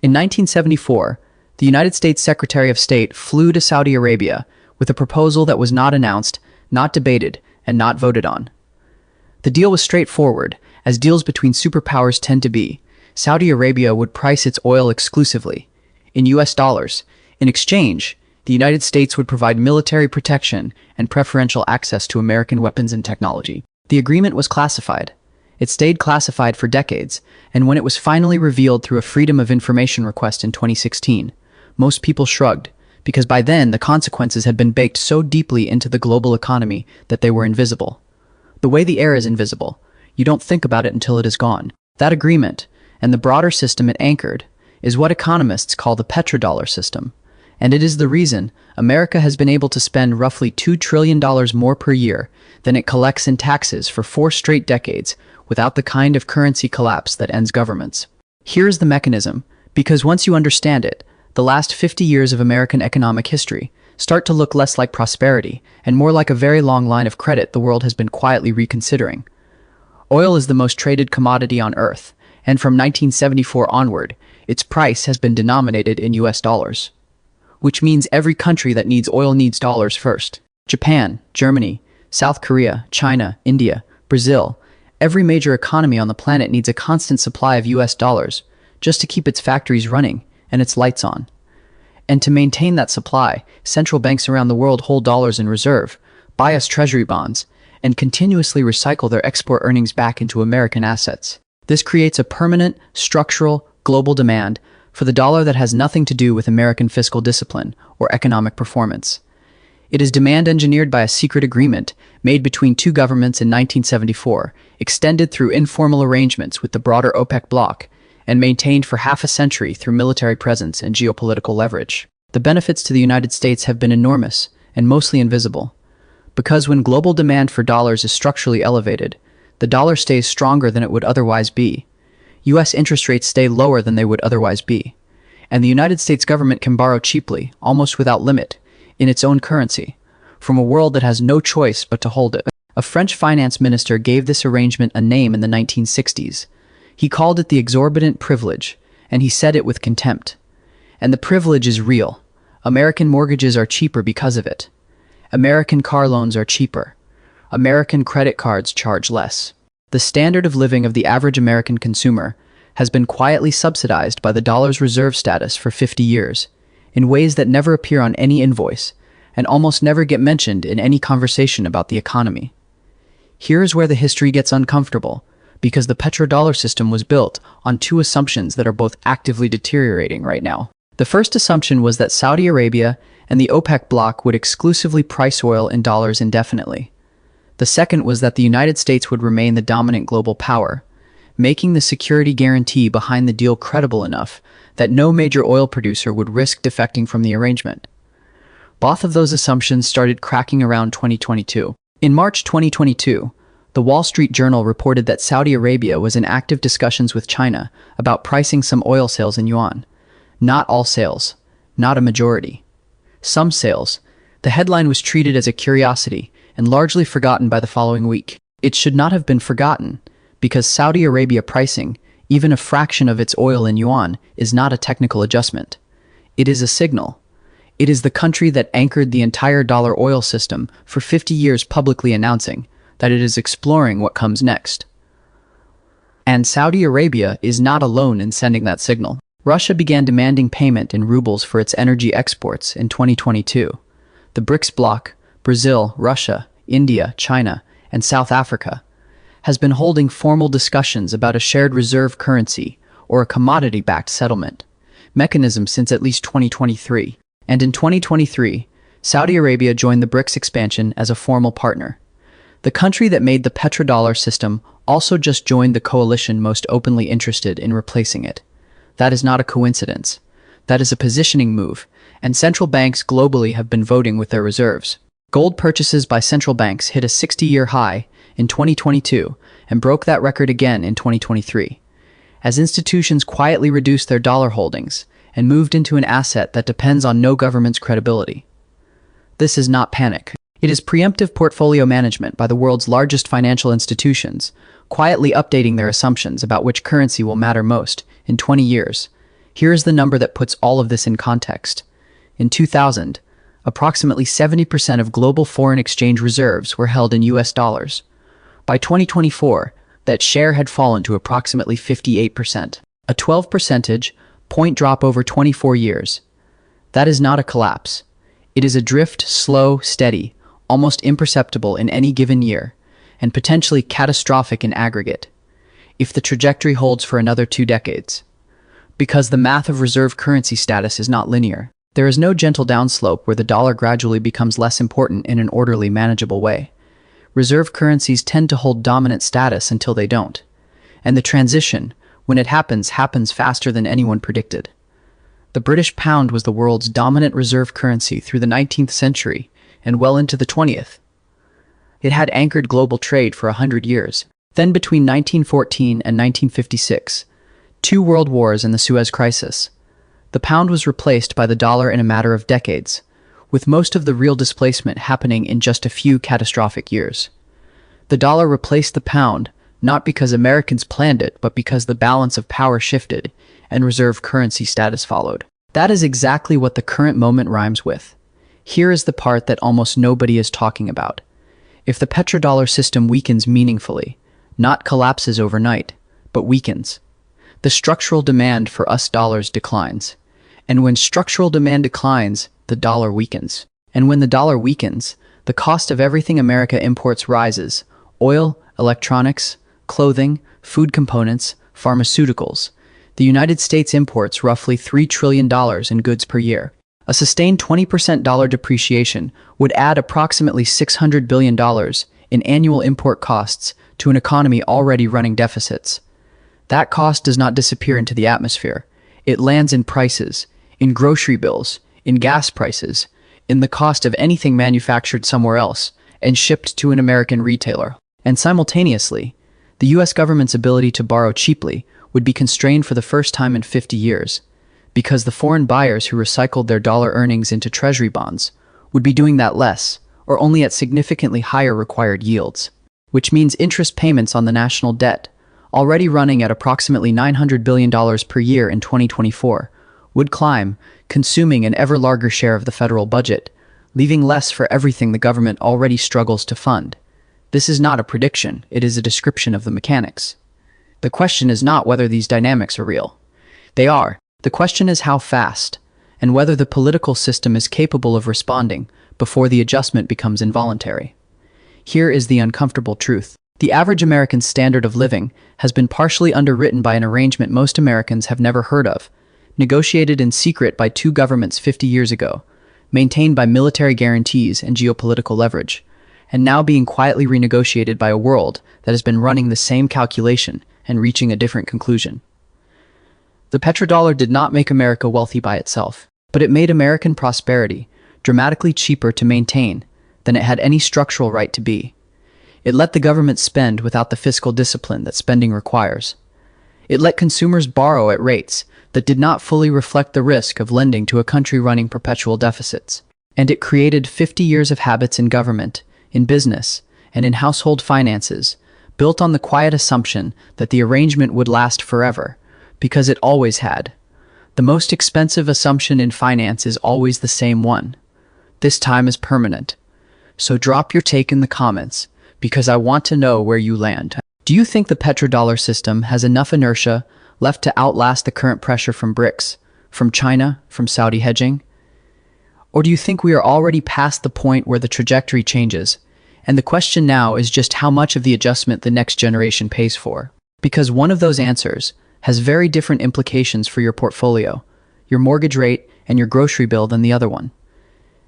In 1974, the United States Secretary of State flew to Saudi Arabia with a proposal that was not announced, not debated, and not voted on. The deal was straightforward, as deals between superpowers tend to be. Saudi Arabia would price its oil exclusively in US dollars. In exchange, the United States would provide military protection and preferential access to American weapons and technology. The agreement was classified. It stayed classified for decades, and when it was finally revealed through a Freedom of Information request in 2016, most people shrugged, because by then the consequences had been baked so deeply into the global economy that they were invisible. The way the air is invisible, you don't think about it until it is gone. That agreement, and the broader system it anchored, is what economists call the petrodollar system. And it is the reason America has been able to spend roughly $2 trillion more per year than it collects in taxes for 4 straight decades without the kind of currency collapse that ends governments. Here's the mechanism, because once you understand it, the last 50 years of American economic history start to look less like prosperity and more like a very long line of credit the world has been quietly reconsidering. Oil is the most traded commodity on Earth, and from 1974 onward, its price has been denominated in US dollars. Which means every country that needs oil needs dollars first. Japan, Germany, South Korea, China, India, Brazil, every major economy on the planet needs a constant supply of US dollars just to keep its factories running and its lights on. And to maintain that supply, central banks around the world hold dollars in reserve, buy us treasury bonds, and continuously recycle their export earnings back into American assets. This creates a permanent, structural, global demand for the dollar that has nothing to do with American fiscal discipline or economic performance. It is demand engineered by a secret agreement made between two governments in 1974, extended through informal arrangements with the broader OPEC bloc, and maintained for half a century through military presence and geopolitical leverage. The benefits to the United States have been enormous and mostly invisible. Because when global demand for dollars is structurally elevated, the dollar stays stronger than it would otherwise be. US interest rates stay lower than they would otherwise be. And the United States government can borrow cheaply, almost without limit, in its own currency, from a world that has no choice but to hold it. A French finance minister gave this arrangement a name in the 1960s. He called it the exorbitant privilege, and he said it with contempt. And the privilege is real. American mortgages are cheaper because of it. American car loans are cheaper. American credit cards charge less. The standard of living of the average American consumer has been quietly subsidized by the dollar's reserve status for 50 years, in ways that never appear on any invoice, and almost never get mentioned in any conversation about the economy. Here's where the history gets uncomfortable, because the petrodollar system was built on two assumptions that are both actively deteriorating right now. The first assumption was that Saudi Arabia and the OPEC bloc would exclusively price oil in dollars indefinitely. The second was that the United States would remain the dominant global power, making the security guarantee behind the deal credible enough that no major oil producer would risk defecting from the arrangement. Both of those assumptions started cracking around 2022. In March 2022, the Wall Street Journal reported that Saudi Arabia was in active discussions with China about pricing some oil sales in yuan. Not all sales, not a majority. Some sales. The headline was treated as a curiosity and largely forgotten by the following week. It should not have been forgotten, because Saudi Arabia pricing, even a fraction of its oil in yuan, is not a technical adjustment. It is a signal. It is the country that anchored the entire dollar oil system for 50 years, publicly announcing that it is exploring what comes next. And Saudi Arabia is not alone in sending that signal. Russia began demanding payment in rubles for its energy exports in 2022. The BRICS bloc, Brazil, Russia, India, China, and South Africa, has been holding formal discussions about a shared reserve currency or a commodity-backed settlement mechanism since at least 2023. And in 2023, Saudi Arabia joined the BRICS expansion as a formal partner. The country that made the petrodollar system also just joined the coalition most openly interested in replacing it. That is not a coincidence. That is a positioning move, and central banks globally have been voting with their reserves. Gold purchases by central banks hit a 60-year high in 2022 and broke that record again in 2023, as institutions quietly reduced their dollar holdings and moved into an asset that depends on no government's credibility. This is not panic. It is preemptive portfolio management by the world's largest financial institutions, quietly updating their assumptions about which currency will matter most in 20 years. Here is the number that puts all of this in context. In 2000, approximately 70% of global foreign exchange reserves were held in US dollars. By 2024, that share had fallen to approximately 58%, a 12 percentage point drop over 24 years. That is not a collapse. It is a drift, slow, steady, almost imperceptible in any given year, and potentially catastrophic in aggregate, if the trajectory holds for another 2 decades. Because the math of reserve currency status is not linear, there is no gentle downslope where the dollar gradually becomes less important in an orderly, manageable way. Reserve currencies tend to hold dominant status until they don't. And the transition, when it happens faster than anyone predicted. The British pound was the world's dominant reserve currency through the 19th century and well into the 20th. It had anchored global trade for 100 years. Then between 1914 and 1956, 2 world wars and the Suez Crisis, the pound was replaced by the dollar in a matter of decades, with most of the real displacement happening in just a few catastrophic years. The dollar replaced the pound, not because Americans planned it, but because the balance of power shifted and reserve currency status followed. That is exactly what the current moment rhymes with. Here is the part that almost nobody is talking about. If the petrodollar system weakens meaningfully, not collapses overnight, but weakens, the structural demand for US dollars declines. And when structural demand declines, the dollar weakens. And when the dollar weakens, the cost of everything America imports rises: oil, electronics, clothing, food components, pharmaceuticals. The United States imports roughly $3 trillion in goods per year. A sustained 20% dollar depreciation would add approximately $600 billion in annual import costs to an economy already running deficits. That cost does not disappear into the atmosphere. It lands in prices, in grocery bills, in gas prices, in the cost of anything manufactured somewhere else and shipped to an American retailer. And simultaneously, the US government's ability to borrow cheaply would be constrained for the first time in 50 years, because the foreign buyers who recycled their dollar earnings into treasury bonds would be doing that less, or only at significantly higher required yields, which means interest payments on the national debt, already running at approximately $900 billion per year in 2024, would climb, consuming an ever larger share of the federal budget, leaving less for everything the government already struggles to fund. This is not a prediction, it is a description of the mechanics. The question is not whether these dynamics are real. They are. The question is how fast, and whether the political system is capable of responding before the adjustment becomes involuntary. Here is the uncomfortable truth. The average American standard of living has been partially underwritten by an arrangement most Americans have never heard of, negotiated in secret by 2 governments 50 years ago, maintained by military guarantees and geopolitical leverage, and now being quietly renegotiated by a world that has been running the same calculation and reaching a different conclusion. The petrodollar did not make America wealthy by itself, but it made American prosperity dramatically cheaper to maintain than it had any structural right to be. It let the government spend without the fiscal discipline that spending requires. It let consumers borrow at rates that did not fully reflect the risk of lending to a country running perpetual deficits. And it created 50 years of habits in government, in business, and in household finances, built on the quiet assumption that the arrangement would last forever, because it always had. The most expensive assumption in finance is always the same one. This time is permanent. So drop your take in the comments, because I want to know where you land. Do you think the petrodollar system has enough inertia left to outlast the current pressure from BRICS, from China, from Saudi hedging? Or do you think we are already past the point where the trajectory changes, and the question now is just how much of the adjustment the next generation pays for? Because one of those answers has very different implications for your portfolio, your mortgage rate, and your grocery bill than the other one.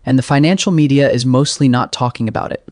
And the financial media is mostly not talking about it.